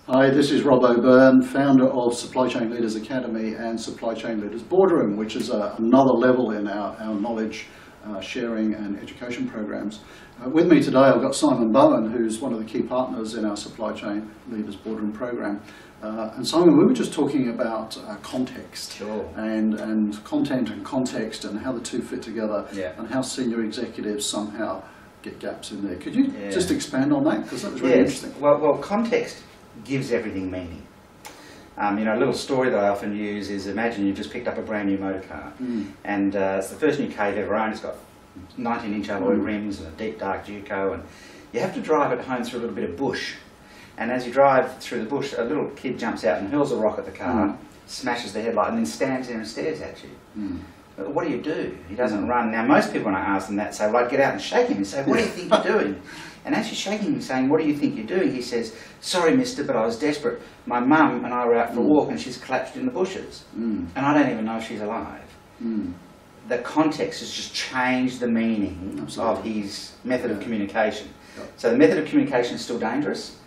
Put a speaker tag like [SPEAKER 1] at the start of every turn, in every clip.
[SPEAKER 1] Hi, this is Rob O'Byrne, founder of Supply Chain Leaders Academy and Supply Chain Leaders Boardroom, which is another level in our knowledge sharing and education programs. With me today I've got Simon Bowen, who's one of the key partners in our Supply Chain Leaders Boardroom program. And Simon, we were just talking about context.
[SPEAKER 2] Sure.
[SPEAKER 1] and content and context and how the two fit together, and how senior executives somehow get gaps in there. Could you just expand on that? Because that was really interesting.
[SPEAKER 2] Well, context gives everything meaning. A little story that I often use is, imagine you've just picked up a brand new motor car, and it's the first new car you've ever owned. It's got 19-inch alloy rims and a deep dark Duco, and you have to drive it home through a little bit of bush. And as you drive through the bush, a little kid jumps out and hurls a rock at the car, smashes the headlight, and then stands there and stares at you. But what do? He doesn't run. Now, most people, when I ask them that, say, well, I'd get out and shake him and say, what do you think you're doing? And as you're shaking him, saying, what do you think you're doing? He says, sorry, mister, but I was desperate. My mum and I were out for a walk and she's collapsed in the bushes. And I don't even know if she's alive. The context has just changed the meaning of his method of communication. So the method of communication is still dangerous,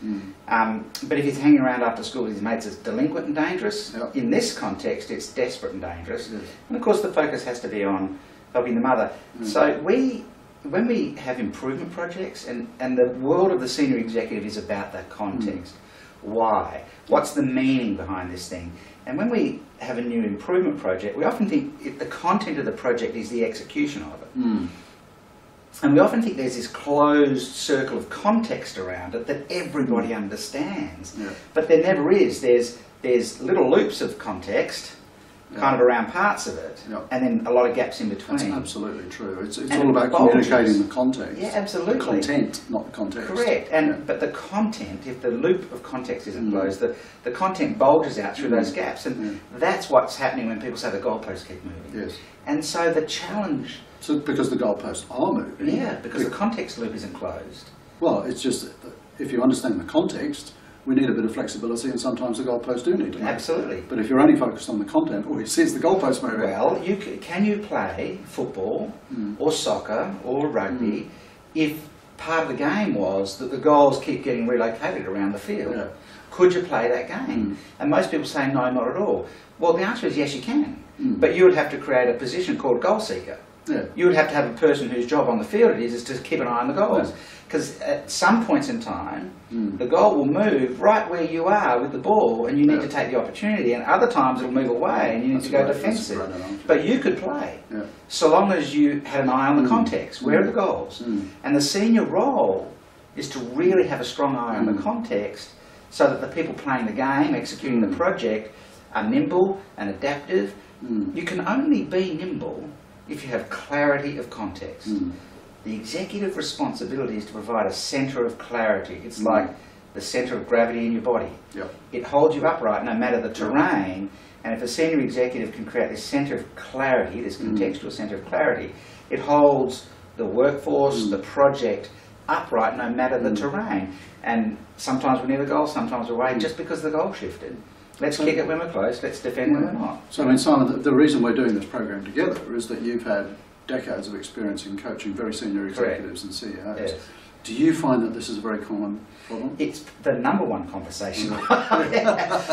[SPEAKER 2] but if he's hanging around after school with his mates, it's delinquent and dangerous. In this context, it's desperate and dangerous. And of course the focus has to be on helping the mother. So when we have improvement projects, and the world of the senior executive is about that context. Why? What's the meaning behind this thing? And when we have a new improvement project, we often think the content of the project is the execution of it. And we often think there's this closed circle of context around it that everybody understands. But there never is. There's little loops of context kind of around parts of it, and then a lot of gaps in between.
[SPEAKER 1] That's absolutely true. It's all about communicating the context.
[SPEAKER 2] Yeah, absolutely.
[SPEAKER 1] The content, not the context.
[SPEAKER 2] Correct. But the content, if the loop of context isn't closed, the content bulges out through those gaps. And that's what's happening when people say the goalposts keep moving. And so the challenge...
[SPEAKER 1] So because the goalposts are moving.
[SPEAKER 2] Yeah, because the context loop isn't closed.
[SPEAKER 1] Well, it's just that if you understand the context, we need a bit of flexibility, and sometimes the goalposts do need to move.
[SPEAKER 2] Absolutely.
[SPEAKER 1] But if you're only focused on the content, he sees the goalposts moving.
[SPEAKER 2] Well, can you play football or soccer or rugby if part of the game was that the goals keep getting relocated around the field? Could you play that game? And most people say no, not at all. Well, the answer is yes, you can. But you would have to create a position called goal seeker. You would have to have a person whose job on the field it is to keep an eye on the goals. Because at some points in time, the goal will move right where you are with the ball, and you need to take the opportunity, and other times it'll move away and you need to go defensive. But you could play, so long as you had an eye on the context. Where are the goals? And the senior role is to really have a strong eye on the context, so that the people playing the game, executing the project, are nimble and adaptive. You can only be nimble if you have clarity of context. The executive responsibility is to provide a centre of clarity. It's like the centre of gravity in your body. It holds you upright no matter the terrain, and if a senior executive can create this centre of clarity, this contextual centre of clarity, it holds the workforce, the project, upright no matter the terrain. And sometimes we're near the goal, sometimes we're away, just because the goal shifted. Let's kick it when we're close, let's defend when we're not.
[SPEAKER 1] So, I mean, Simon, the reason we're doing this program together is that you've had decades of experience in coaching very senior executives and CEOs. Do you find that this is a very common problem?
[SPEAKER 2] It's the number one conversation.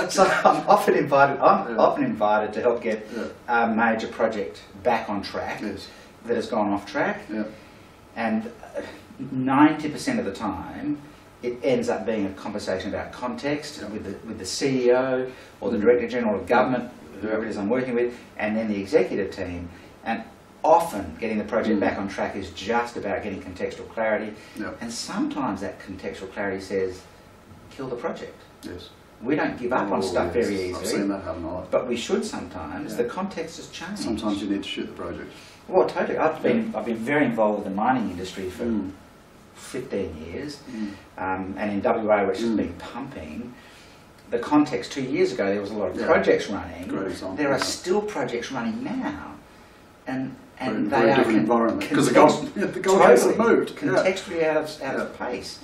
[SPEAKER 2] So I'm often invited to help get a major project back on track that has gone off track. And 90% of the time, it ends up being a conversation about context with the CEO or the Director General of Government, whoever it is I'm working with, and then the executive team. And often getting the project back on track is just about getting contextual clarity. And sometimes that contextual clarity says, kill the project. We don't give up on stuff very easily.
[SPEAKER 1] I've seen that happen a lot.
[SPEAKER 2] But we should sometimes. The context has changed.
[SPEAKER 1] Sometimes you need to shoot the project.
[SPEAKER 2] Well, totally. I've been very involved with the mining industry for 15 years, and in WA, which has been pumping, the context 2 years ago, there was a lot of projects running. There are still projects running now, and they are
[SPEAKER 1] different environment because the goal hasn't moved.
[SPEAKER 2] Contextually out of pace.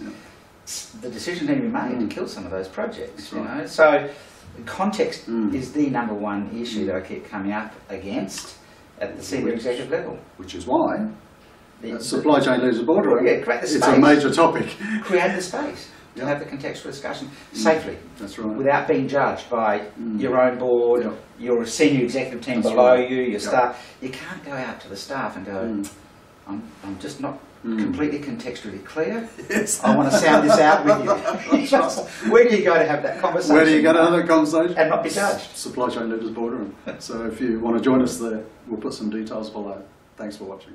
[SPEAKER 2] The decisions need to be made to kill some of those projects. So context is the number one issue that I keep coming up against at the senior executive level.
[SPEAKER 1] Which is why Supply Chain Leaders Boardroom,
[SPEAKER 2] create the space.
[SPEAKER 1] It's a major topic.
[SPEAKER 2] Create the space. to have the contextual discussion safely.
[SPEAKER 1] That's right.
[SPEAKER 2] Without being judged by your own board, your senior executive team below you, your staff. You can't go out to the staff and go, I'm just not completely contextually clear.
[SPEAKER 1] Yes.
[SPEAKER 2] I want to sound this out with you. Where do you go to have that conversation?
[SPEAKER 1] Where do you go to have that conversation?
[SPEAKER 2] And not be judged.
[SPEAKER 1] Supply Chain Leaders Boardroom. So if you want to join us there, we'll put some details below. Thanks for watching.